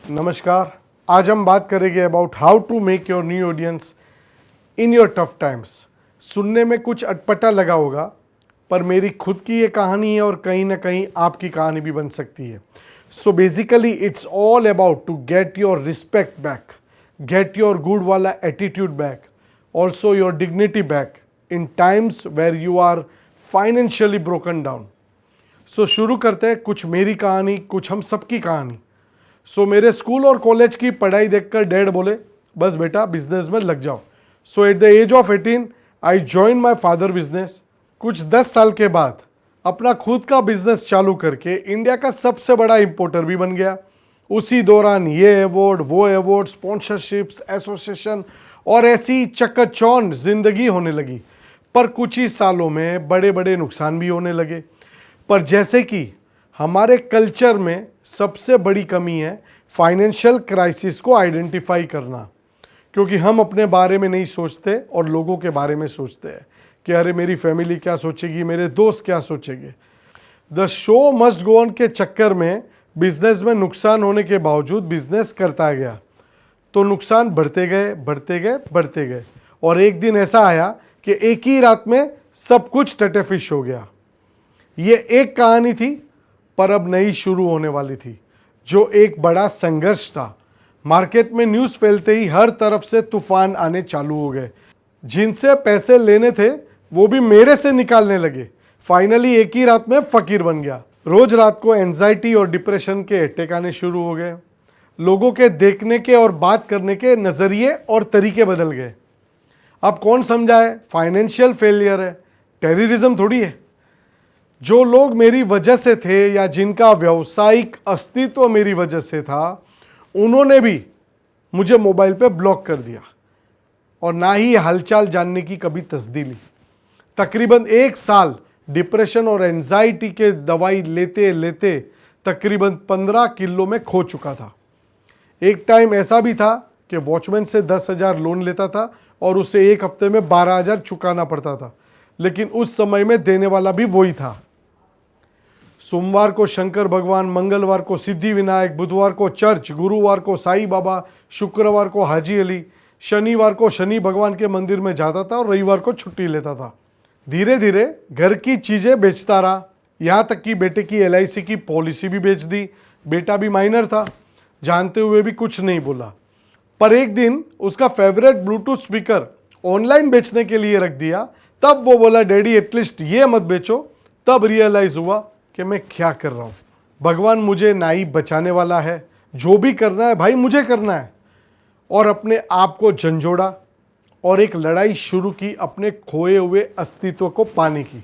नमस्कार। आज हम बात करेंगे about how to make your new audience in your tough times. सुनने में कुछ अटपटा लगा होगा, पर मेरी खुद की ये कहानी है और कहीं ना कहीं आपकी कहानी भी बन सकती है। So basically it's all about to get your respect back, get your good वाला attitude back, also your dignity back in times where you are financially broken down. सो शुरू करते हैं कुछ मेरी कहानी, कुछ हम सबकी कहानी। सो मेरे स्कूल और कॉलेज की पढ़ाई देखकर डैड बोले, बस बेटा बिजनेस में लग जाओ। So at the age of 18 I join my father business. कुछ 10 साल के बाद अपना खुद का बिजनेस चालू करके इंडिया का सबसे बड़ा इंपोर्टर भी बन गया। उसी दौरान ये अवार्ड, वो अवार्ड, स्पॉन्सरशिप्स, एसोसिएशन और ऐसी चकाचौंध जिंदगी होने लगी। पर कुछ ही सालों में बड़े बड़े नुकसान भी होने लगे। पर जैसे कि हमारे कल्चर में सबसे बड़ी कमी है फाइनेंशियल क्राइसिस को आइडेंटिफाई करना, क्योंकि हम अपने बारे में नहीं सोचते और लोगों के बारे में सोचते हैं कि अरे मेरी फैमिली क्या सोचेगी, मेरे दोस्त क्या सोचेंगे। The show must go on के चक्कर में बिजनेस में नुकसान होने के बावजूद बिजनेस करता गया, तो नुकसान बढ़ते गए बढ़ते गए बढ़ते गए और एक दिन ऐसा आया कि एक ही रात में सब कुछ टटेफिश हो गया। ये एक कहानी थी, पर अब नई शुरू होने वाली थी, जो एक बड़ा संघर्ष था। मार्केट में न्यूज़ फैलते ही हर तरफ से तूफान आने चालू हो गए। जिनसे पैसे लेने थे वो भी मेरे से निकालने लगे। फाइनली एक ही रात में फकीर बन गया। रोज रात को एंजाइटी और डिप्रेशन के अटैक आने शुरू हो गए। लोगों के देखने के और बात करने के नज़रिए और तरीके बदल गए। अब कौन समझाए फाइनेंशियल फेलियर है, टेररिज्म थोड़ी है। जो लोग मेरी वजह से थे या जिनका व्यावसायिक अस्तित्व मेरी वजह से था, उन्होंने भी मुझे मोबाइल पे ब्लॉक कर दिया और ना ही हालचाल जानने की कभी तसदी ली। तकरीबन 1 साल डिप्रेशन और एंजाइटी के दवाई लेते लेते तकरीबन 15 किलो में खो चुका था। एक टाइम ऐसा भी था कि वॉचमैन से 10,000 लोन लेता था और उसे एक हफ्ते में 12,000 चुकाना पड़ता था, लेकिन उस समय में देने वाला भी वही था। सोमवार को शंकर भगवान, मंगलवार को सिद्धि विनायक, बुधवार को चर्च, गुरुवार को साईं बाबा, शुक्रवार को हाजी अली, शनिवार को शनि भगवान के मंदिर में जाता था और रविवार को छुट्टी लेता था। धीरे धीरे घर की चीज़ें बेचता रहा, यहाँ तक कि बेटे की LIC की पॉलिसी भी बेच दी। बेटा भी माइनर था, जानते हुए भी कुछ नहीं बोला। पर एक दिन उसका फेवरेट ब्लूटूथ स्पीकर ऑनलाइन बेचने के लिए रख दिया। तब वो बोला, डैडी एटलीस्ट ये मत बेचो। तब रियलाइज हुआ कि मैं क्या कर रहा हूँ। भगवान मुझे ना ही बचाने वाला है, जो भी करना है भाई मुझे करना है। और अपने आप को झंझोड़ा और एक लड़ाई शुरू की अपने खोए हुए अस्तित्व को पाने की।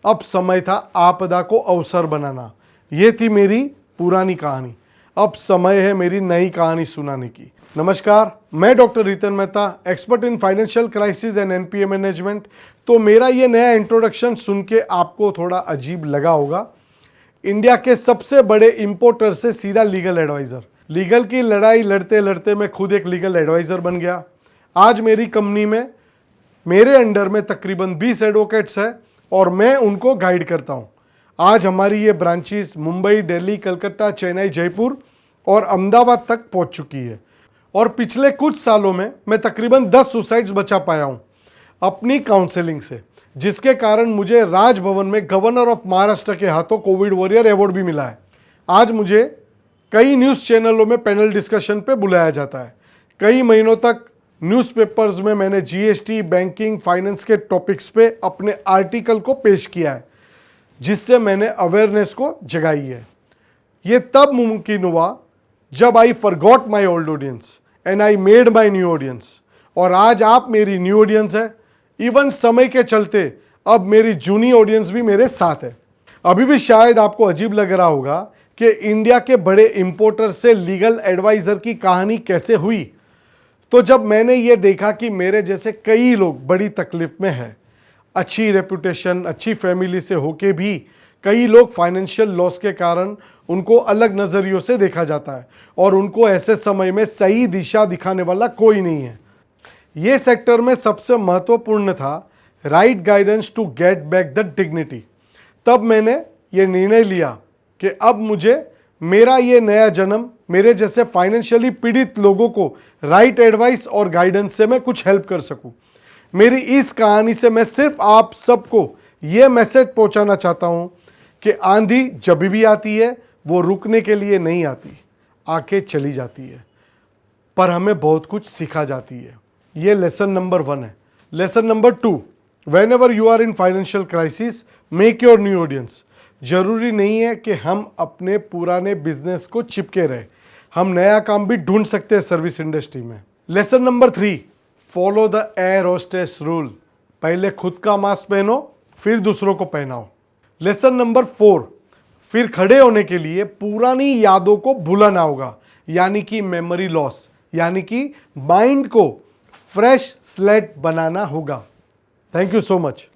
अब समय था आपदा को अवसर बनाना। ये थी मेरी पुरानी कहानी। अब समय है मेरी नई कहानी सुनाने की। नमस्कार, मैं doctor रितन Mehta, expert in financial crisis and NPA management. तो मेरा ये नया इंट्रोडक्शन सुन के आपको थोड़ा अजीब लगा होगा। इंडिया के सबसे बड़े इंपोर्टर से सीधा लीगल एडवाइज़र। लीगल की लड़ाई लड़ते लड़ते मैं खुद एक लीगल एडवाइज़र बन गया। आज मेरी कंपनी में मेरे अंडर में तकरीबन 20 एडवोकेट्स हैं और मैं उनको गाइड करता हूँ। आज हमारी ये ब्रांचेस मुंबई, दिल्ली, कलकत्ता, चेन्नई, जयपुर और अहमदाबाद तक पहुँच चुकी है। और पिछले कुछ सालों में मैं तकरीबन 10 सुसाइड्स बचा पाया हूँ अपनी काउंसलिंग से, जिसके कारण मुझे राजभवन में गवर्नर ऑफ महाराष्ट्र के हाथों कोविड वॉरियर अवार्ड भी मिला है। आज मुझे कई न्यूज़ चैनलों में पैनल डिस्कशन पे बुलाया जाता है। कई महीनों तक न्यूज़पेपर्स में मैंने GST, बैंकिंग, फाइनेंस के टॉपिक्स पे अपने आर्टिकल को पेश किया है, जिससे मैंने अवेयरनेस को जगाई है। ये तब मुमकिन हुआ जब I forgot my old audience and I made my new audience. और आज आप मेरी न्यू ऑडियंस है। इवन समय के चलते अब मेरी जूनी ऑडियंस भी मेरे साथ है। अभी भी शायद आपको अजीब लग रहा होगा कि इंडिया के बड़े इंपोर्टर से लीगल एडवाइज़र की कहानी कैसे हुई। तो जब मैंने ये देखा कि मेरे जैसे कई लोग बड़ी तकलीफ में हैं, अच्छी रेपुटेशन, अच्छी फैमिली से होके भी कई लोग फाइनेंशियल लॉस के कारण उनको अलग नज़रियों से देखा जाता है और उनको ऐसे समय में सही दिशा दिखाने वाला कोई नहीं है। ये सेक्टर में सबसे महत्वपूर्ण था right guidance to get back the dignity. तब मैंने ये निर्णय लिया कि अब मुझे मेरा ये नया जन्म मेरे जैसे फाइनेंशियली पीड़ित लोगों को राइट एडवाइस और गाइडेंस से मैं कुछ हेल्प कर सकूं। मेरी इस कहानी से मैं सिर्फ आप सबको ये मैसेज पहुंचाना चाहता हूं कि आंधी जब भी आती है वो रुकने के लिए नहीं आती, आके चली जाती है, पर हमें बहुत कुछ सिखा जाती है। ये लेसन नंबर 1 है। Lesson number 2, whenever you are in financial crisis make your new audience. जरूरी नहीं है कि हम अपने पुराने बिजनेस को चिपके रहे, हम नया काम भी ढूंढ सकते हैं सर्विस इंडस्ट्री में। Lesson number 3, follow the air hostess rule. पहले खुद का मास्क पहनो, फिर दूसरों को पहनाओ। लेसन नंबर 4, फिर खड़े होने के लिए पुरानी यादों को भूलना होगा, यानी कि मेमोरी लॉस, यानी कि माइंड को फ्रेश स्लेट बनाना होगा। Thank you so much.